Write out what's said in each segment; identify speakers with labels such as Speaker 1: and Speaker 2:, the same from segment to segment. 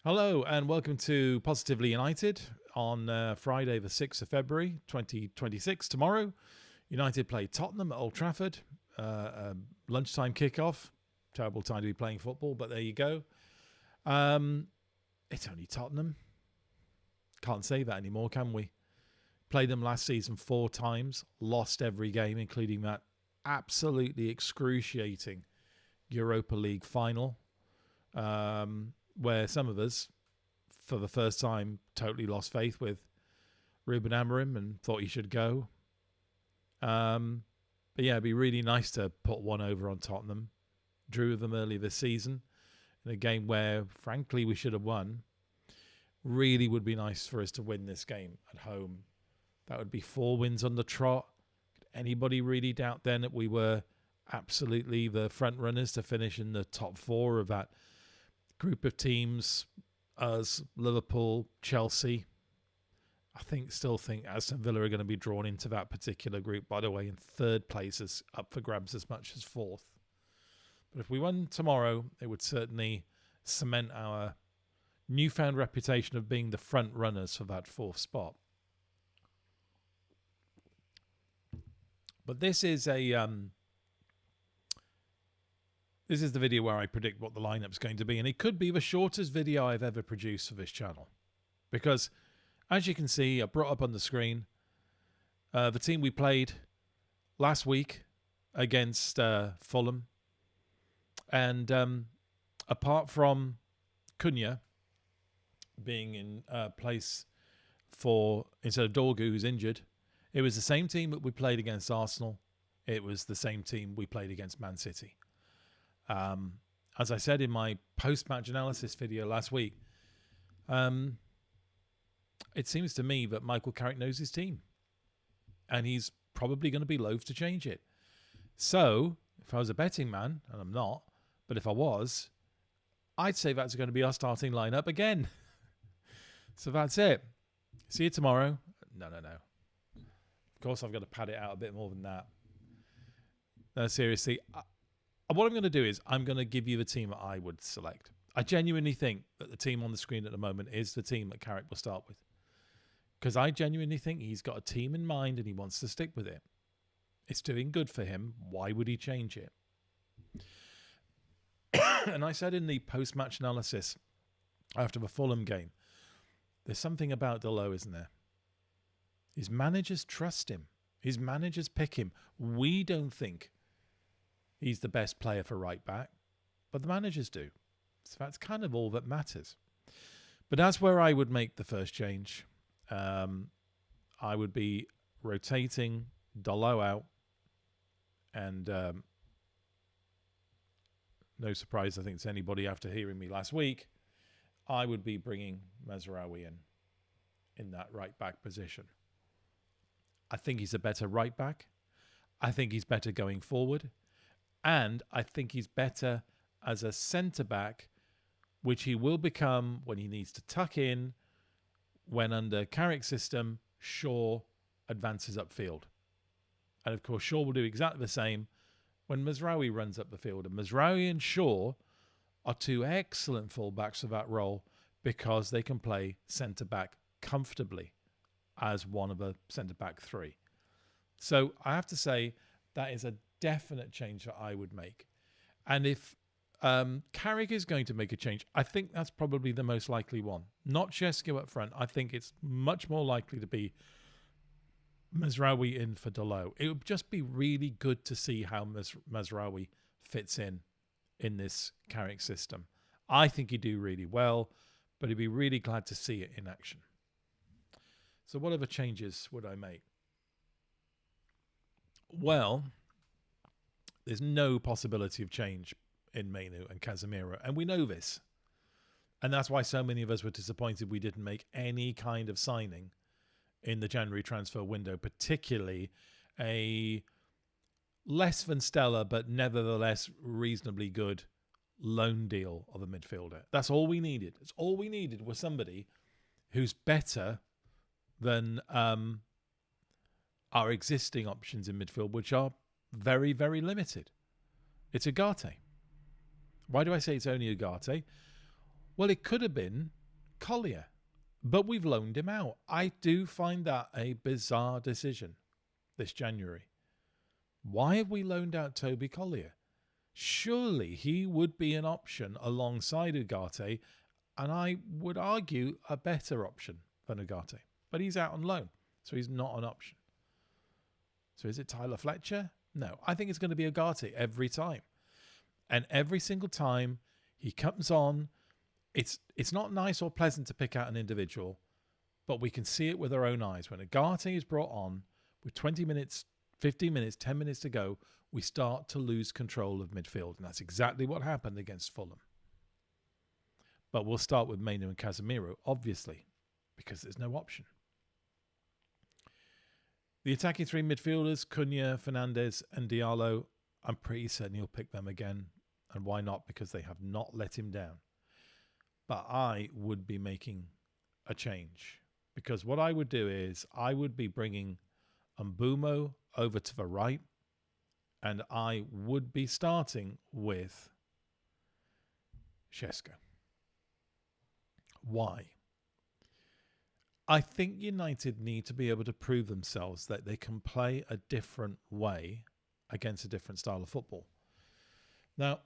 Speaker 1: Hello and welcome to Positively United on Friday the 6th of February 2026. Tomorrow, United play Tottenham at Old Trafford. Lunchtime kickoff. Terrible time to be playing football, but there you go. It's only Tottenham. Can't say that anymore, can we? Played them last season 4 times. Lost every game, including that absolutely excruciating Europa League final. Where some of us, for the first time, totally lost faith with Ruben Amorim and thought he should go. But yeah, it'd be really nice to put one over on Tottenham. Drew with them early this season in a game where, frankly, we should have won. Really would be nice for us to win this game at home. That would be 4 wins on the trot. Could anybody really doubt then that we were absolutely the front runners to finish in the top 4 of that group of teams? As Liverpool, Chelsea, still think Aston Villa are going to be drawn into that particular group, by the way, in 3rd place is up for grabs as much as 4th. But if we won tomorrow, it would certainly cement our newfound reputation of being the front runners for that 4th spot. But this is the video where I predict what the lineup's going to be, and it could be the shortest video I've ever produced for this channel. Because, as you can see, I brought up on the screen the team we played last week against Fulham. And apart from Cunha being in place instead of Dorgu, who's injured, it was the same team that we played against Arsenal. It was the same team we played against Man City. As I said in my post-match analysis video last week, it seems to me that Michael Carrick knows his team. And he's probably going to be loath to change it. So, if I was a betting man, and I'm not, but if I was, I'd say that's going to be our starting lineup again. So that's it. See you tomorrow. No. Of course, I've got to pad it out a bit more than that. No, seriously. What I'm going to do is I'm going to give you the team that I would select. I genuinely think that the team on the screen at the moment is the team that Carrick will start with. Because I genuinely think he's got a team in mind and he wants to stick with it. It's doing good for him. Why would he change it? And I said in the post-match analysis after the Fulham game, there's something about Delo, isn't there? His managers trust him. His managers pick him. We don't think he's the best player for right back, but the managers do. So that's kind of all that matters. But that's where I would make the first change. I would be rotating Delo out, and no surprise, I think, to anybody after hearing me last week, I would be bringing Mazraoui in that right back position. I think he's a better right back. I think he's better going forward. And I think he's better as a centre-back, which he will become when he needs to tuck in, when under Carrick's system, Shaw advances upfield. And of course, Shaw will do exactly the same when Mazraoui runs up the field. And Mazraoui and Shaw are 2 excellent fullbacks for that role because they can play centre-back comfortably as one of a centre-back 3. So I have to say that is a definite change that I would make. And if Carrick is going to make a change, I think that's probably the most likely one. Not Šeško up front. I think it's much more likely to be Mazraoui in for Delo. It would just be really good to see how Mazraoui fits in this Carrick system. I think he'd do really well, but he'd be really glad to see it in action. So what other changes would I make? Well, there's no possibility of change in Mainu and Casemiro, and we know this. And that's why so many of us were disappointed we didn't make any kind of signing in the January transfer window, particularly a less than stellar, but nevertheless reasonably good loan deal of a midfielder. That's all we needed. That's all we needed was somebody who's better than our existing options in midfield, which are very, very limited. It's Ugarte. Why do I say it's only Ugarte? Well, it could have been Collier, but we've loaned him out. I do find that a bizarre decision this January. Why have we loaned out Toby Collier? Surely he would be an option alongside Ugarte, and I would argue a better option than Ugarte. But he's out on loan, so he's not an option. So is it Tyler Fletcher? No, I think it's going to be Ugarte every time. And every single time he comes on, it's not nice or pleasant to pick out an individual, but we can see it with our own eyes. When Ugarte is brought on with 20 minutes, 15 minutes, 10 minutes to go, we start to lose control of midfield. And that's exactly what happened against Fulham. But we'll start with Mainu and Casemiro, obviously, because there's no option. The attacking three midfielders, Cunha, Fernandes and Diallo, I'm pretty certain he'll pick them again. And why not? Because they have not let him down. But I would be making a change. Because what I would do is I would be bringing Mbumo over to the right. And I would be starting with Šeško. Why? I think United need to be able to prove themselves that they can play a different way against a different style of football. Now,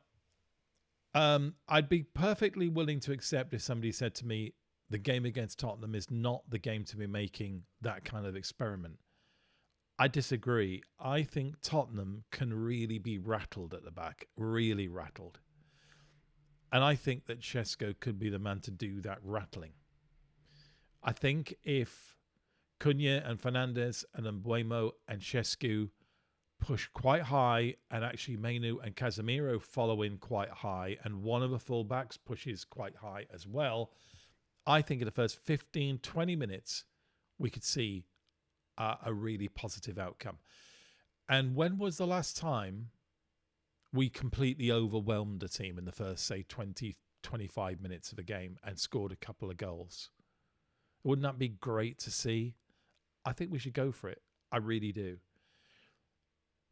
Speaker 1: I'd be perfectly willing to accept if somebody said to me, the game against Tottenham is not the game to be making that kind of experiment. I disagree. I think Tottenham can really be rattled at the back, really rattled. And I think that Šeško could be the man to do that rattling. I think if Cunha and Fernandes and Mbuemo and Šeško push quite high, and actually Mainu and Casemiro follow in quite high, and one of the fullbacks pushes quite high as well, I think in the first 15, 20 minutes, we could see a really positive outcome. And when was the last time we completely overwhelmed a team in the first, say, 20, 25 minutes of a game and scored a couple of goals? Wouldn't that be great to see? I think we should go for it. I really do.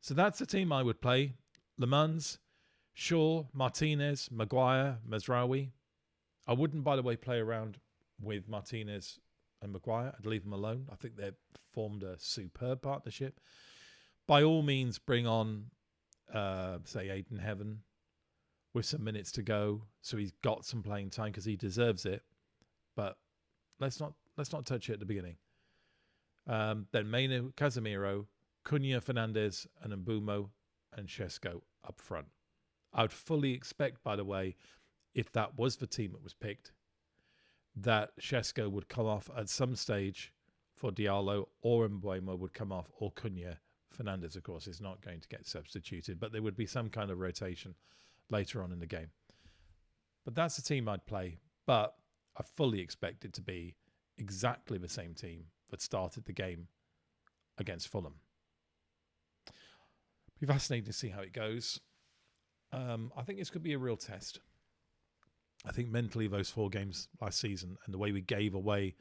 Speaker 1: So that's the team I would play. Le Mans, Shaw, Martinez, Maguire, Mazraoui. I wouldn't, by the way, play around with Martinez and Maguire. I'd leave them alone. I think they've formed a superb partnership. By all means, bring on, say, Aiden Heaven with some minutes to go, so he's got some playing time because he deserves it. But let's not touch it at the beginning. Then Mainu, Casemiro, Cunha, Fernandes, and Mbumo and Šeško up front. I would fully expect, by the way, if that was the team that was picked, that Šeško would come off at some stage for Diallo, or Mbuemo would come off, or Cunha. Fernandes, of course, is not going to get substituted, but there would be some kind of rotation later on in the game. But that's the team I'd play. But I fully expect it to be exactly the same team that started the game against Fulham. Be fascinating to see how it goes. I think this could be a real test. I think mentally those 4 games last season and the way we gave away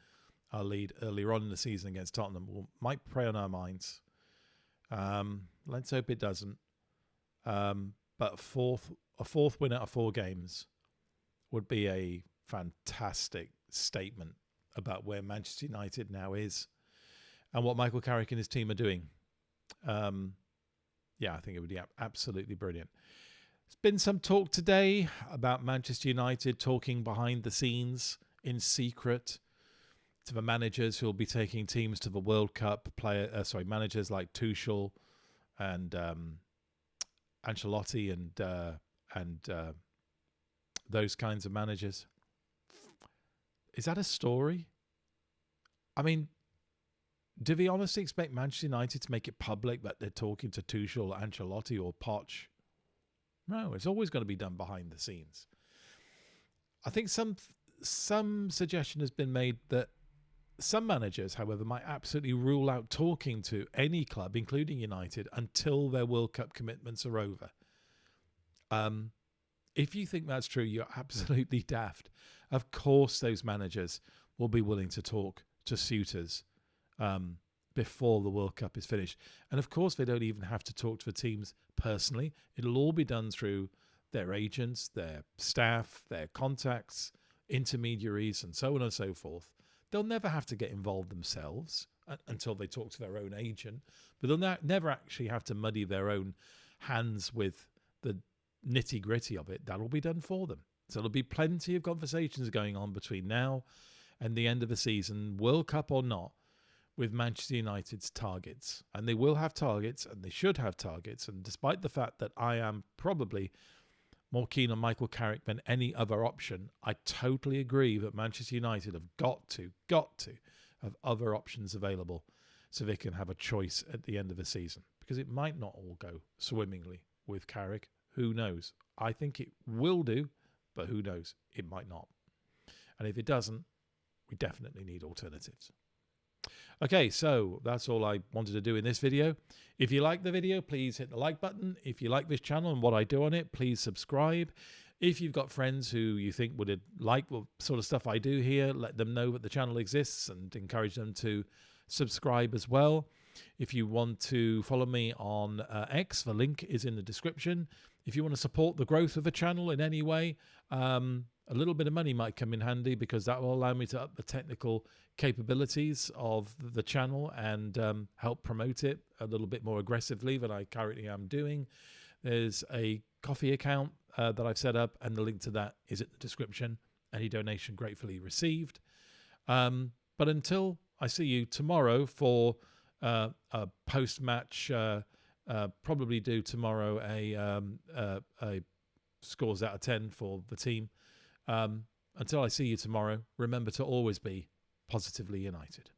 Speaker 1: our lead earlier on in the season against Tottenham might prey on our minds. Let's hope it doesn't. But a fourth win out of 4 games would be a fantastic statement about where Manchester United now is and what Michael Carrick and his team are doing. Yeah, I think it would be absolutely brilliant. There's been some talk today about Manchester United talking behind the scenes in secret to the managers who will be taking teams to the World Cup. Managers like Tuchel and Ancelotti and those kinds of managers. Is that a story? I mean, do they honestly expect Manchester United to make it public that they're talking to Tuchel, Ancelotti, or Poch? No, it's always going to be done behind the scenes. I think some suggestion has been made that some managers, however, might absolutely rule out talking to any club, including United, until their World Cup commitments are over. If you think that's true, you're absolutely daft. Of course, those managers will be willing to talk to suitors before the World Cup is finished. And of course, they don't even have to talk to the teams personally. It'll all be done through their agents, their staff, their contacts intermediaries and so on and so forth. They'll never have to get involved themselves until they talk to their own agent, but they'll never actually have to muddy their own hands with the nitty-gritty of it. That'll be done for them. So there'll be plenty of conversations going on between now and the end of the season, World Cup or not, with Manchester United's targets. And they will have targets, and they should have targets. And despite the fact that I am probably more keen on Michael Carrick than any other option, I totally agree that Manchester United have got to have other options available so they can have a choice at the end of the season. Because it might not all go swimmingly with Carrick. Who knows? I think it will do, but who knows? It might not. And if it doesn't, we definitely need alternatives. Okay, so that's all I wanted to do in this video. If you like the video, please hit the like button. If you like this channel and what I do on it, please subscribe. If you've got friends who you think would like the sort of stuff I do here, let them know that the channel exists and encourage them to subscribe as well. If you want to follow me on X, the link is in the description. If you want to support the growth of the channel in any way, a little bit of money might come in handy, because that will allow me to up the technical capabilities of the channel and help promote it a little bit more aggressively than I currently am doing. There's a coffee account that I've set up, and the link to that is in the description. Any donation gratefully received. But until I see you tomorrow for a post-match, probably do tomorrow a scores out of 10 for the team. Until I see you tomorrow, remember to always be positively united.